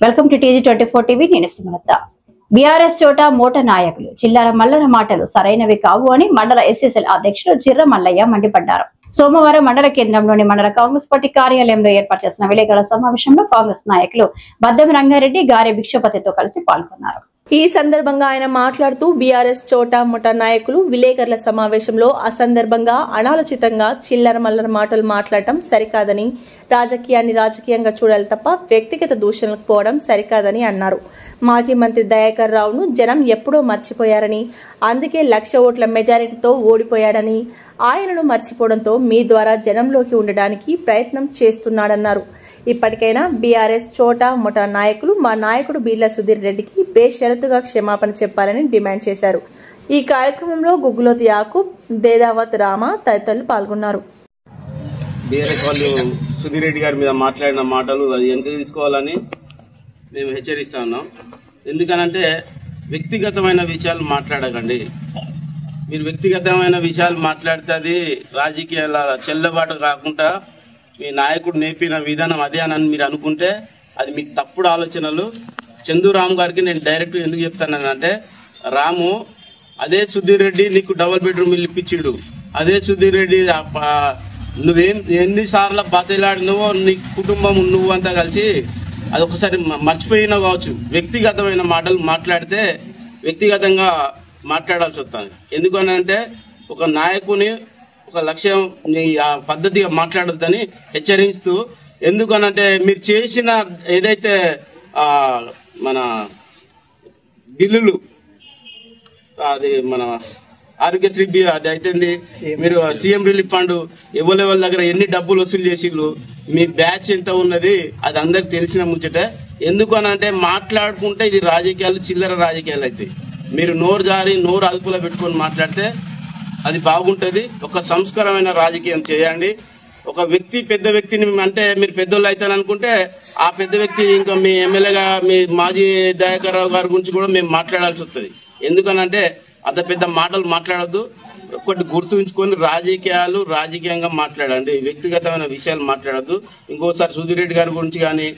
Welcome to TG24 TV. నేను Sumalatha. BRS చోట మోట నాయకులు చిల్లర మల్లర మాటలు సరైనవి కావు అని మండల SSL అధ్యక్షుడు చిర్ర మల్లయ్య మండిపడ్డారు. సోమవారం మండల కేంద్రంలోని మండల కాంగ్రెస్ పార్టీ కార్యాలయంలో ఏర్పాటు చేసిన విలేకరుల సమావేశంలో కాంగ్రెస్ నాయకులు బద్దెం రంగారెడ్డి, గారె భిక్షపతితో కలిసి పాల్గొన్నారు. ఈ సందర్భంగా ఆయన మాట్లాడుతూ బీఆర్ఎస్ చోటా మోటా నాయకులు విలేకరుల సమావేశంలో అసందర్భంగా అనాలోచితంగా చిల్లర మల్లర మాటలు మాట్లాడటం సరికాదని, రాజకీయాన్ని రాజకీయంగా చూడాలి తప్ప వ్యక్తిగత దూషణలకు పోవడం సరికాదని అన్నారు. మాజీ మంత్రి దయాకర్ రావును జనం ఎప్పుడో మర్చిపోయారని, అందుకే 1,00,000 ఓట్ల మెజారిటీతో ఓడిపోయాడని, ఆయనను మర్చిపోవడంతో మీ ద్వారా జనంలోకి ఉండడానికి ప్రయత్నం చేస్తున్నాడన్నారు. ఇప్పటికైనా బీఆర్ఎస్ చోటా మోటా నాయకులు మా నాయకుడు బీర్ల సుధీర్ రెడ్డికి బేషరతుగా క్షమాపణ చెప్పాలని డిమాండ్ చేశారు. ఈ కార్యక్రమంలో గుగ్గులోతు యాకూబ్, దేదావత్ రామ తదితరులు పాల్గొన్నారు. బీఆర్ఎస్ వాళ్ళు సుధీర్ రెడ్డి గారి మీద మాట్లాడిన మాటలు అది వెనక్కి తీసుకోవాలని మేము హెచ్చరిస్తా ఉన్నాం. ఎందుకనంటే వ్యక్తిగతమైన విషయాలు మాట్లాడకండి. మీరు వ్యక్తిగతమైన విషయాలు మాట్లాడితే అది రాజకీయాల చెల్లబాటు కాకుండా మీ నాయకుడు నేర్పిన విధానం అదే అని మీరు అనుకుంటే అది మీకు తప్పుడు ఆలోచనలు. చందు రాము గారికి నేను డైరెక్ట్ ఎందుకు చెప్తానంటే, రాము అదే సుధీర్ రెడ్డి నీకు డబుల్ బెడ్రూమ్ ఇల్లు ఇప్పించిండు. అదే సుధీర్ రెడ్డి నువ్వేం ఎన్నిసార్లు బతిలాడినవో నీ కుటుంబం నువ్వు అంతా కలిసి అదొకసారి మర్చిపోయినా కావచ్చు. వ్యక్తిగతమైన మాటలు మాట్లాడితే వ్యక్తిగతంగా మాట్లాడాల్సి వస్తుంది. ఎందుకనంటే ఒక నాయకుని ఒక లక్ష్యం పద్ధతిగా మాట్లాడొద్దని హెచ్చరిస్తూ, ఎందుకనంటే మీరు చేసిన ఏదైతే మన బిల్లులు అది మన ఆరోగ్యశ్రీ అది అయితే మీరు సీఎం రిలీఫ్ ఫండ్ ఎవరి దగ్గర ఎన్ని డబ్బులు వసూలు చేసిళ్ళు, మీ బ్యాచ్ ఎంత ఉన్నది అది అందరికి తెలిసిన ముచ్చటే. ఎందుకనంటే మాట్లాడుకుంటే ఇది రాజకీయాలు చిల్లర రాజకీయాలు అయితే మీరు నోరు జారి నోరు అదుపులో పెట్టుకొని మాట్లాడితే అది బాగుంటది. ఒక సంస్కారమైన రాజకీయం చేయండి. ఒక వ్యక్తి పెద్ద వ్యక్తిని అంటే మీరు పెద్దోళ్ళు అవుతారనుకుంటే ఆ పెద్ద వ్యక్తి ఇంకా మీ ఎమ్మెల్యేగా మీ మాజీ దయాకర్ రావు గారి గురించి కూడా మేము మాట్లాడాల్సి వస్తుంది. ఎందుకనంటే అంత పెద్ద మాటలు మాట్లాడద్దు. ఒకటి గుర్తుంచుకొని రాజకీయాలు రాజకీయంగా మాట్లాడండి, వ్యక్తిగతమైన విషయాలు మాట్లాడద్దు. ఇంకోసారి సుధీర్ రెడ్డి గారి గురించి కానీ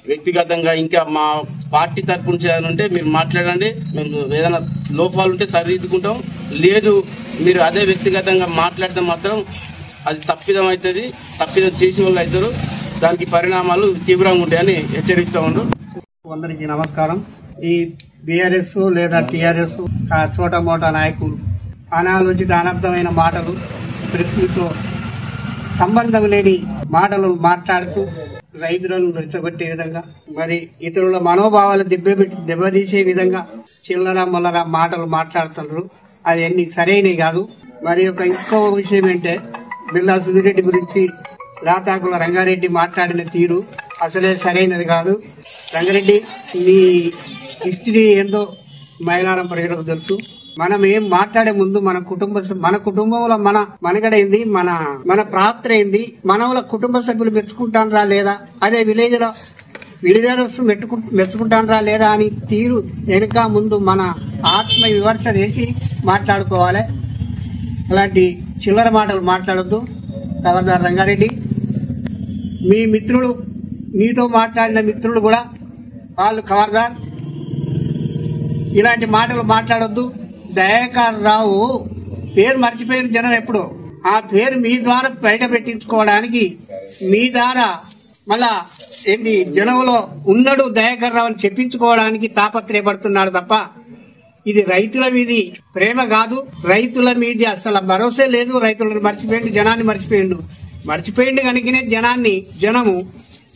వ్యక్తిగతంగా ఇంకా మా పార్టీ తరపు నుంచి ఏదైనా ఉంటే మీరు మాట్లాడండి. మేము ఏదైనా లోపాలు ఉంటే సరిదిద్దుకుంటాం. లేదు మీరు అదే వ్యక్తిగతంగా మాట్లాడితే మాత్రం అది తప్పిదం అవుతుంది. తప్పిదం చేసిన వాళ్ళు అవుతారు. దానికి పరిణామాలు తీవ్రంగా ఉంటాయని హెచ్చరిస్తూ ఉన్నాం. అందరికీ నమస్కారం. ఈ బీఆర్ఎస్ లేదా టీఆర్ఎస్ చోటా మోటా నాయకులు అనాలోచిత అనర్థమైన మాటలు, ప్రకృతితో సంబంధం లేని మాటలు మాట్లాడుతూ రైతులను రెచ్చగొట్టే విధంగా, మరి ఇతరుల మనోభావాలు దెబ్బతీసే విధంగా చిల్లర మొల్లర మాటలు మాట్లాడుతున్నారు. అది అన్ని సరైనవి కాదు. మరి ఇంకో విషయం ఏంటంటే, బిర్లా సుధీర్ రెడ్డి గురించి రాతాకుల రంగారెడ్డి మాట్లాడిన తీరు అసలే సరైనది కాదు. రంగారెడ్డి నీ హిస్టరీ ఏందో మైలారం ప్రజలకు తెలుసు. మనం ఏం మాట్లాడే ముందు మన కుటుంబంలో మన మనుగడ ఏంది, మన పాత్ర ఏంది, మన కుటుంబ సభ్యులు మెచ్చుకుంటానరా లేదా, అదే విలేజర్స్ మెచ్చుకుంటానరా లేదా అని తీరు వెనుక ముందు మన ఆత్మ విమర్శ చేసి మాట్లాడుకోవాలి. అలాంటి చిల్లర మాటలు మాట్లాడొద్దు. ఖబర్దార్ రంగారెడ్డి. మీ మిత్రులు, నీతో మాట్లాడిన మిత్రులు కూడా వాళ్ళు ఖబర్దార్. ఇలాంటి మాటలు మాట్లాడొద్దు. దయాకర్ రావు పేరు మర్చిపోయిన జనం ఎప్పుడు. ఆ పేరు మీ ద్వారా బయట పెట్టించుకోవడానికి, మీ ద్వారా మళ్ళా ఏంది జనంలో ఉన్నాడు దయాకర్ రావు అని చెప్పించుకోవడానికి తాపత్రయపడుతున్నాడు తప్ప ఇది రైతుల మీది ప్రేమ కాదు. రైతుల మీది అసలు భరోసా లేదు. రైతులను మర్చిపోయిండు, జనాన్ని మర్చిపోయిండు కనుకనే జనము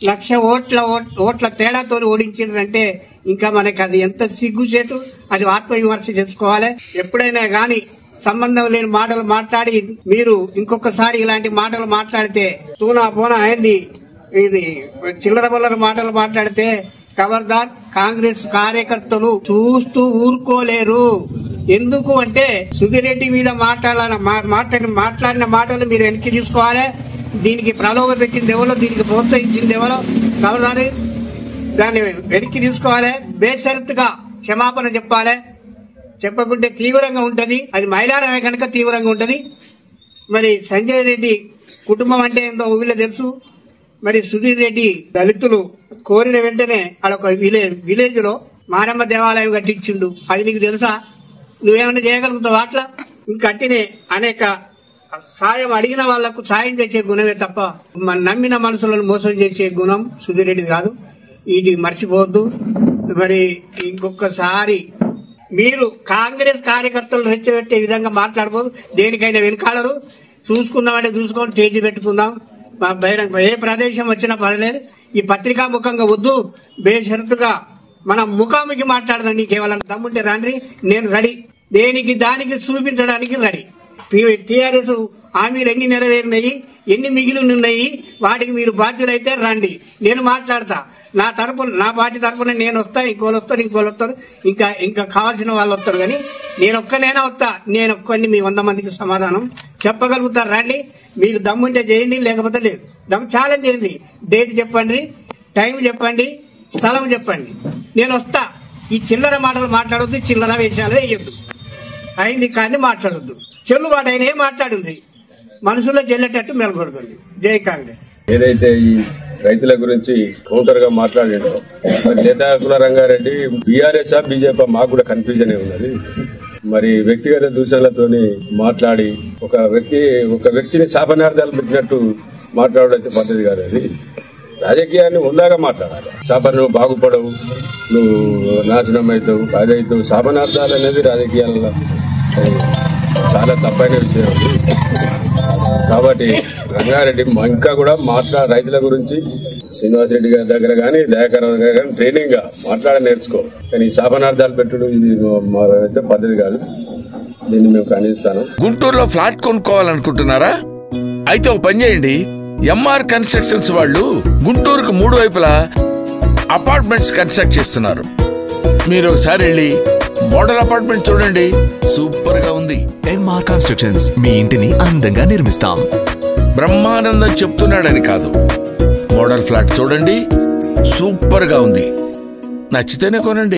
1,00,000 ఓట్ల తేడాతో ఓడించిండ్రంటే ఇంకా మనకి అది ఎంత సిగ్గుచేటు. అది ఆత్మవిమర్శ చేసుకోవాలి. ఎప్పుడైనా గాని సంబంధం లేని మాటలు మాట్లాడి మీరు ఇంకొకసారి ఇలాంటి మాటలు మాట్లాడితే తూనా పోనా అయింది. ఇది చిల్లర బల్లర మాటలు మాట్లాడితే ఖబర్దార్. కాంగ్రెస్ కార్యకర్తలు చూస్తూ ఊరుకోలేరు. ఎందుకు అంటే సుధీర్ రెడ్డి మీద మాట్లాడిన మాటలు మీరు వెనక్కి తీసుకోవాలి. దీనికి ప్రలోభ పెట్టింది ఎవరో, దీనికి ప్రోత్సహించింది ఎవరో ఖబర్దారి. దాన్ని వెనక్కి తీసుకోవాలి. బేషరతుగా క్షమాపణ చెప్పాలి. చెప్పకుంటే తీవ్రంగా ఉంటది. అది మైలారమే కనుక తీవ్రంగా ఉంటది. మరి సంజయ్ రెడ్డి కుటుంబం అంటే ఏందో ఊళ్ళో తెలుసు. మరి సుధీర్ రెడ్డి దళితులు కోరిన వెంటనే అదొక విలేజ్ లో మారమ్మ దేవాలయం కట్టించిండు. అది నీకు తెలుసా? నువ్వేమైనా చేయగలుగుతావు అట్లా? ఇంకట్టినే అనేక సాయం అడిగిన వాళ్లకు సాయం చేసే గుణమే తప్ప నమ్మిన మనసులను మోసం చేసే గుణం సుధీర్ రెడ్డి కాదు. ఇది మర్చిపోవద్దు. మరి ఇంకొకసారి మీరు కాంగ్రెస్ కార్యకర్తలు రెచ్చగొట్టే విధంగా మాట్లాడబోదు. దేనికైనా వెనుకాడరు. చూసుకున్నామంటే చూసుకొని తేజీ పెట్టుకుందాం. మా బహిరంగ ఏ ప్రదేశం వచ్చినా పర్లేదు. ఈ పత్రికా ముఖంగా వద్దు. బేషరతుగా మనం ముఖాముఖి మాట్లాడదాం. నీకేవాళ్ళని దమ్ముంటే రండి, నేను రెడీ. దేనికి దానికి చూపించడానికి రెడీ. టీఆర్ఎస్ హామీలు ఎన్ని నెరవేరినాయి, ఎన్ని మిగిలి ఉన్నాయి, వాటికి మీరు బాధ్యులైతే రండి, నేను మాట్లాడతా. నా పార్టీ తరఫున నేను వస్తా, ఇంకోళ్ళు వస్తారు, ఇంకా కావాల్సిన వాళ్ళు వస్తారు. కానీ నేను ఒక్కనైనా వస్తా. నేను ఒక్కడిని మీ 100 మందికి సమాధానం చెప్పగలుగుతారు. రండి, మీకు దమ్ముంటే చేయండి, లేకపోతే లేదు. ఛాలెంజ్ చేయండి. డేట్ చెప్పండి, టైం చెప్పండి, స్థలం చెప్పండి, నేను వస్తా. ఈ చిల్లర మాటలు మాట్లాడొద్దు, చిల్లర వేషాలు వేయొద్దు, అయింది కానీ మాట్లాడొద్దు. చెల్లుబాటు అయినా మాట్లాడింది, మనసులో చెల్లేటట్టు మెలగొడుతుంది. జై కాంగ్రెస్. ఏదైతే ఈ రైతుల గురించి కౌంటర్ గా మాట్లాడాడో నేత కుల రంగారెడ్డి బీఆర్ఎస్ బీజేపీ మాకు కూడా కన్ఫ్యూజన్ ఉన్నది. మరి వ్యక్తిగత దూషణలతోని మాట్లాడి ఒక వ్యక్తిని శాపనార్థాలు పెట్టినట్టు మాట్లాడడం పద్ధతి కాదు. అది రాజకీయాన్ని ఉందాగా మాట్లాడాలి. నువ్వు బాగుపడవు, నువ్వు నాశనం అవుతావు, అదైతావు. శాపనార్థాలు అనేది రాజకీయాలలో చాలా తప్పైన విషయం. కాబట్టి రంగారెడ్డి ఇంకా కూడా రైతుల గురించి శ్రీనివాస్ రెడ్డి గారి దగ్గర కానీ దయాకర్ దగ్గర కానీ ట్రైనింగ్ గా నేర్చుకో. కానీ శాపనార్థాలు పెట్టుడు ఇది అయితే పద్ధతి కాదు. దీన్ని మేము ఖండిస్తాను. గుంటూరులో ఫ్లాట్ కొనుక్కోవాలనుకుంటున్నారా? అయితే ఒక పని చేయండి. ఎంఆర్ కన్స్ట్రక్షన్స్ వాళ్ళు గుంటూరుకు 3 వైపులా అపార్ట్మెంట్స్ కన్స్ట్రక్ట్ చేస్తున్నారు. మీరు ఒకసారి వెళ్ళి మోడల్ అపార్ట్మెంట్ చూడండి, సూపర్ గా ఉంది. ఎంఆర్ కన్స్ట్రక్షన్స్, మీ ఇంటిని అందంగా నిర్మిస్తాం. బ్రహ్మానందం చెప్తున్నాడని కాదు, మోడల్ ఫ్లాట్ చూడండి, సూపర్ గా ఉంది. నచ్చితేనే కొనండి.